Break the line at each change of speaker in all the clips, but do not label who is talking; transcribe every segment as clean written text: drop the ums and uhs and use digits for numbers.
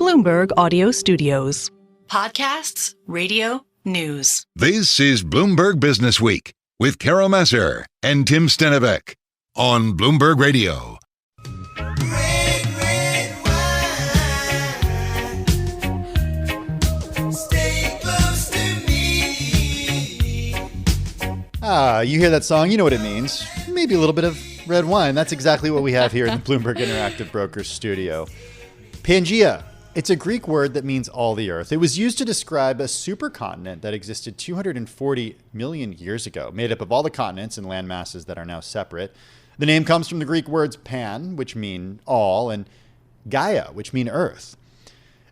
Bloomberg Audio Studios. Podcasts, radio, news.
This is Bloomberg Businessweek with Carol Massar and Tim Stenovec on Bloomberg Radio.
You hear that song, you know what it means. Maybe a little bit of red wine. That's exactly what we have here in the Bloomberg Interactive Brokers studio. Pangaea. It's a Greek word that means all the earth. It was used to describe a supercontinent that existed 240 million years ago, made up of all the continents and land masses that are now separate. The name comes from the Greek words pan, which mean all, and Gaia, which mean earth.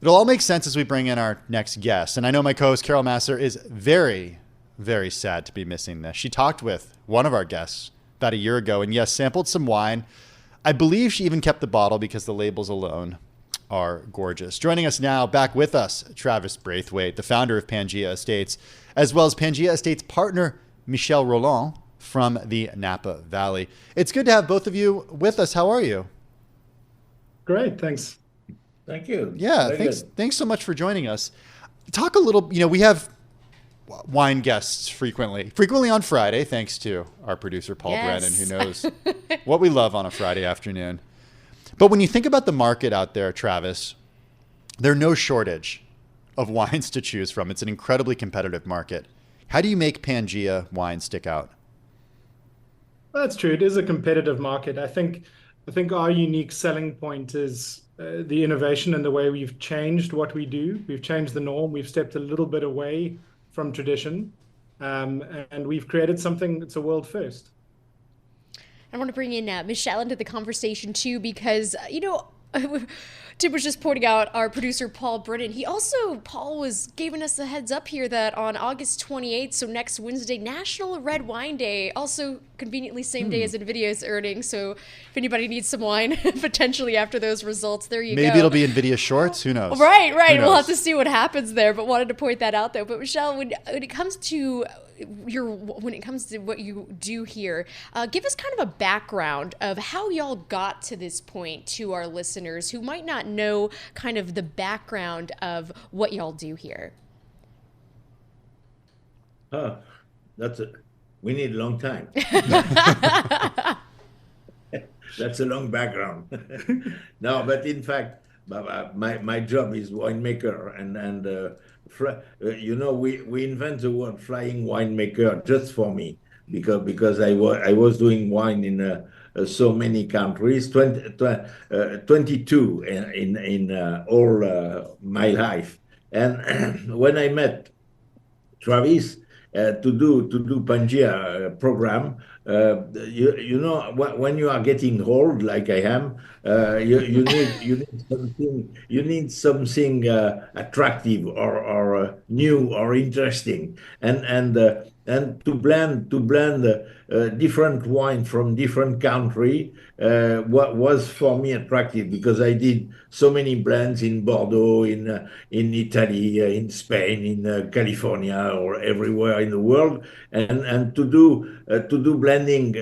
It'll all make sense as we bring in our next guest. And I know my co-host Carol Massar is very, very sad to be missing this. She talked with one of our guests about a year ago and yes, sampled some wine. I believe she even kept the bottle because the labels alone are gorgeous. Joining us now, back with us, Travis Braithwaite, the founder of Pangaea Estates, as well as Pangaea Estates partner Michel Rolland from the Napa Valley. It's good to have both of you with us. How are you?
Great, thanks.
Thank you.
Yeah, thanks so much for joining us. Talk a little, we have wine guests frequently on Friday, thanks to our producer, Paul Brennan, who knows what we love on a Friday afternoon. But when you think about the market out there, Travis, there's no shortage of wines to choose from. It's an incredibly competitive market. How do you make Pangaea wine stick out?
Well, that's true. It is a competitive market. I think our unique selling point is the innovation and the way we've changed what we do. We've changed the norm. We've stepped a little bit away from tradition, and we've created something that's a world first.
I want to bring in Michelle into the conversation too, because, Tim was just pointing out our producer, Paul Brennan. Paul was giving us a heads up here that on August 28th, so next Wednesday, National Red Wine Day, also conveniently same day as NVIDIA's earnings. So if anybody needs some wine, potentially after those results, there you go.
Maybe it'll be NVIDIA shorts. Who knows?
Right. We'll have to see what happens there, but wanted to point that out though. But Michelle, when it comes to what you do here, give us kind of a background of how y'all got to this point to our listeners who might not know kind of the background of what y'all do here.
We need a long time. That's a long background. No, but in fact, my job is winemaker, and we invent the word flying winemaker just for me, because I was doing wine in so many countries, 22 in all my life. And when I met Travis to do Pangaea program, when you are getting old like I am, you need something attractive or new or interesting, and to blend different wine from different country what was for me attractive, because I did so many blends in Bordeaux, in Italy, in Spain, in California, or everywhere in the world, and to do blending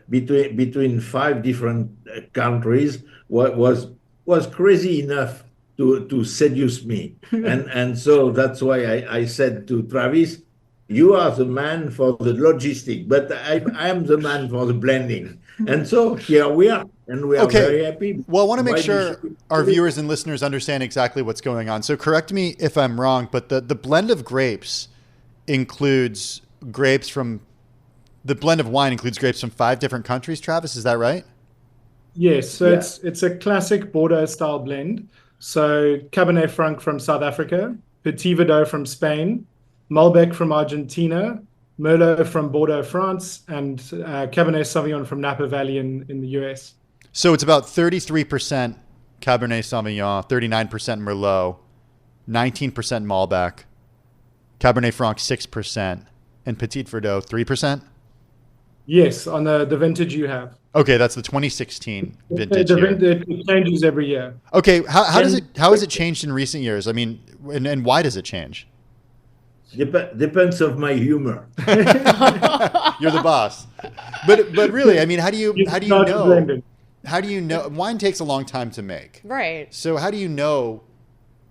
between 5 different countries was crazy enough to seduce me, and so that's why I said to Travis, you are the man for the logistic, but I am the man for the blending. And so here we are, and we are very happy.
Well, I want to make sure our viewers and listeners understand exactly what's going on. So correct me if I'm wrong, but the blend of grapes includes grapes from, the blend of wine includes grapes from 5 different countries, Travis, is that right?
Yes, so it's a classic Bordeaux style blend. So Cabernet Franc from South Africa, Petit Verdot from Spain, Malbec from Argentina, Merlot from Bordeaux, France, and Cabernet Sauvignon from Napa Valley in the US.
So it's about 33% Cabernet Sauvignon, 39% Merlot, 19% Malbec, Cabernet Franc 6%, and Petit Verdot 3%?
Yes, on the vintage you have.
Okay, that's the 2016 vintage.
It changes every year.
Okay, how has it changed in recent years? I mean, and why does it change?
Depends of my humor.
You're the boss. But really, I mean, how do you know? How do you know? Wine takes a long time to make.
Right.
So how do you know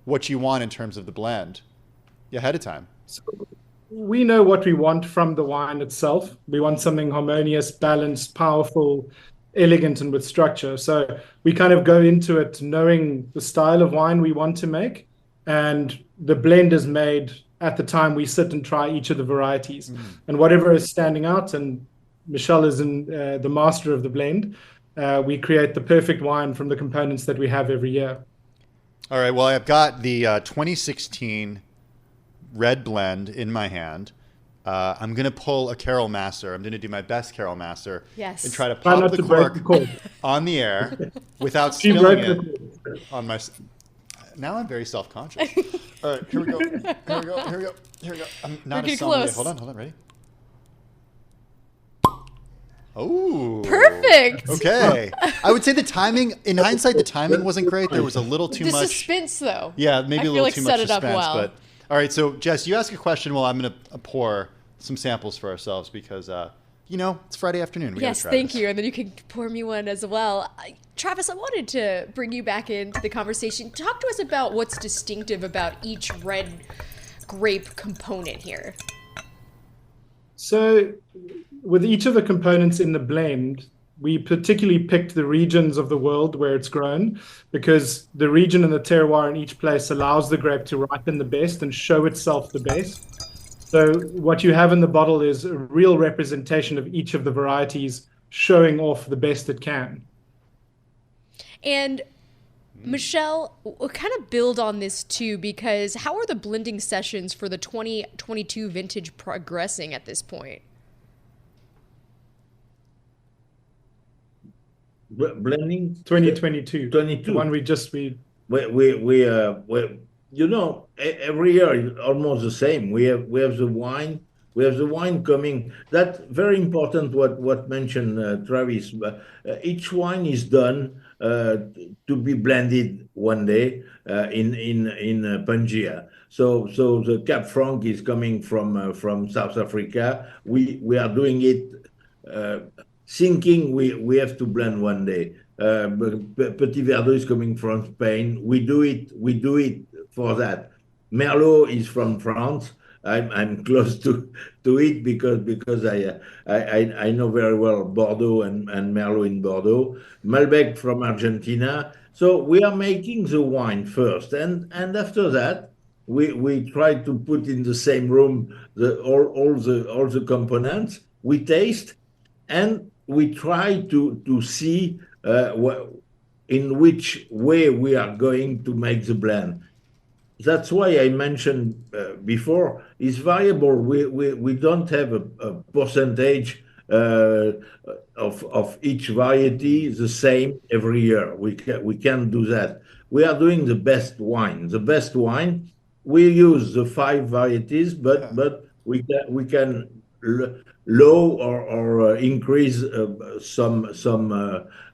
what you want in terms of the blend ahead of time?
So we know what we want from the wine itself. We want something harmonious, balanced, powerful, elegant, and with structure. So we kind of go into it knowing the style of wine we want to make, and the blend is made at the time we sit and try each of the varieties. And whatever is standing out, and Michel is the master of the blend, we create the perfect wine from the components that we have every year.
All right. Well, I've got the 2016 red blend in my hand. I'm going to pull a Carol Massar. I'm going to do my best Carol Massar.
Yes.
And try to pop the cork on the air without spilling it on my... Now I'm very self-conscious. All right, here we go. Here we go. I'm not a sommelier. Hold on. Ready? Oh.
Perfect.
Okay. I would say the timing, in hindsight, the timing wasn't great. There was a little too much.
The suspense, though.
Yeah, maybe a little too much suspense.
Well.
But all right, so Jess, you ask a question while I'm going to pour some samples for ourselves because, it's Friday afternoon.
Yes, thank you. And then you can pour me one as well. Travis, I wanted to bring you back into the conversation. Talk to us about what's distinctive about each red grape component here.
So with each of the components in the blend, we particularly picked the regions of the world where it's grown, because the region and the terroir in each place allows the grape to ripen the best and show itself the best. So what you have in the bottle is a real representation of each of the varieties showing off the best it can.
And Michel, we'll kind of build on this too, because how are the blending sessions for the 2022 vintage progressing at this point?
Blending
2022.
22.
The one we just read.
Every year is almost the same. We have the wine. We have the wine coming. That's very important. What mentioned Travis. Each wine is done to be blended one day in Pangaea. So the Cap Franc is coming from South Africa. We are doing it. Thinking we have to blend one day. Petit Verdot is coming from Spain. We do it for that. Merlot is from France. I'm close to it because I know very well Bordeaux and Merlot in Bordeaux. Malbec from Argentina. So we are making the wine first, and after that we try to put in the same room all the components. We taste, and we try to see in which way we are going to make the blend. That's why I mentioned before, it's variable. We don't have a percentage of each variety the same every year. We can't do that. We are doing the best wine. The best wine, we use the 5 varieties, but we can low or increase some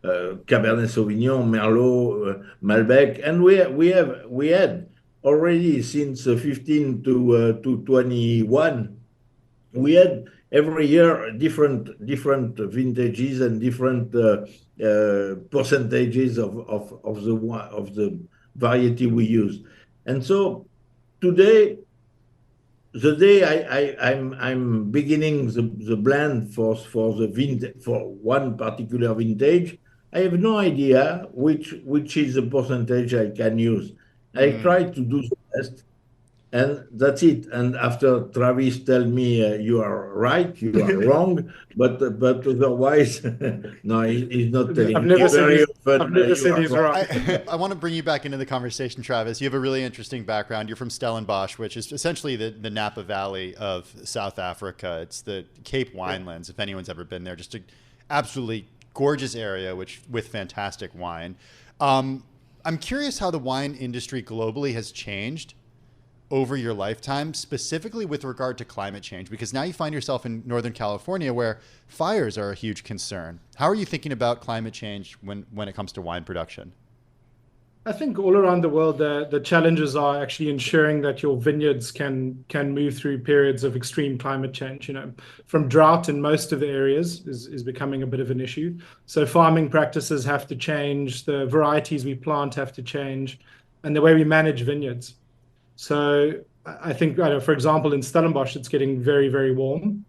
Cabernet Sauvignon, Merlot, Malbec, and we had already since 15 to 21. We had every year different vintages and different percentages of the variety we use, and so today. The day I'm beginning the blend for one particular vintage, I have no idea which is the percentage I can use. I try to do the best, and that's it. And after Travis tell me you are right, you are wrong, but otherwise, no, he's not telling me very often.
I've never said he's wrong.
I want to bring you back into the conversation, Travis. You have a really interesting background. You're from Stellenbosch, which is essentially the Napa Valley of South Africa. It's the Cape Winelands, if anyone's ever been there. Just an absolutely gorgeous area with fantastic wine. I'm curious how the wine industry globally has changed over your lifetime, specifically with regard to climate change, because now you find yourself in Northern California where fires are a huge concern. How are you thinking about climate change when it comes to wine production?
I think all around the world, the challenges are actually ensuring that your vineyards can move through periods of extreme climate change. From drought in most of the areas is becoming a bit of an issue. So farming practices have to change. The varieties we plant have to change. and the way we manage vineyards. So I think, for example, in Stellenbosch, it's getting very, very warm.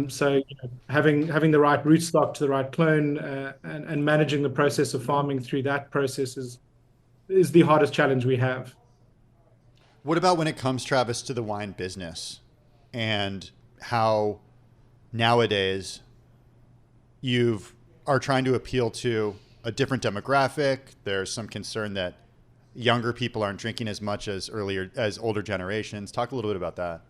So having the right rootstock to the right clone and managing the process of farming through that process is the hardest challenge we have.
What about when it comes, Travis, to the wine business and how nowadays you are trying to appeal to a different demographic? There's some concern that younger people aren't drinking as much as older generations. Talk a little bit about that.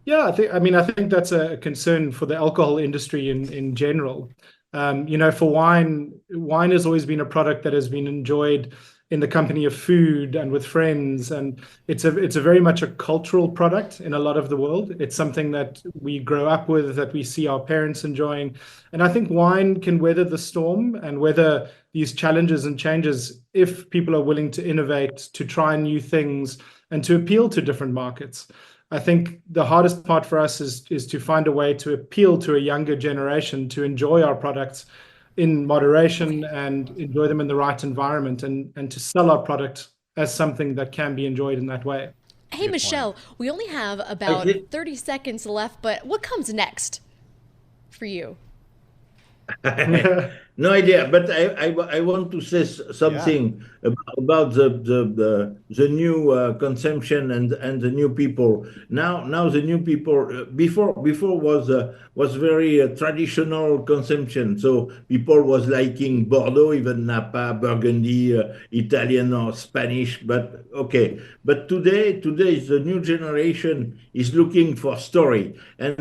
Yeah, I think that's a concern for the alcohol industry in general. For wine has always been a product that has been enjoyed in the company of food and with friends, and it's a very much a cultural product in a lot of the world. It's something that we grow up with, that we see our parents enjoying, and I think wine can weather the storm and weather these challenges and changes if people are willing to innovate, to try new things, and to appeal to different markets. I think the hardest part for us is to find a way to appeal to a younger generation to enjoy our products in moderation and enjoy them in the right environment, and to sell our product as something that can be enjoyed in that way.
Hey, Michelle, we only have about 30 seconds left, but what comes next for you?
No idea, but I want to say something about the new consumption and the new people. Now the new people before was very traditional consumption. So people was liking Bordeaux, even Napa, Burgundy, Italian or Spanish. But okay, but today the new generation is looking for story, and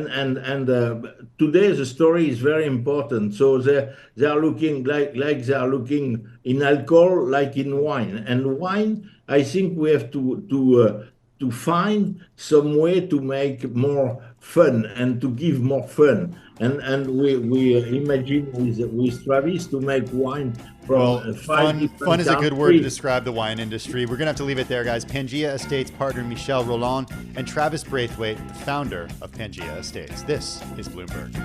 today the story is very important. So they are looking like they are looking in alcohol, like in wine. And wine, I think we have to find some way to make more fun and to give more fun. And we imagine with Travis to make wine from
fun is a good word to describe the wine industry. We're gonna have to leave it there, guys. Pangaea Estates partner Michel Roland and Travis Braithwaite, the founder of Pangaea Estates. This is Bloomberg.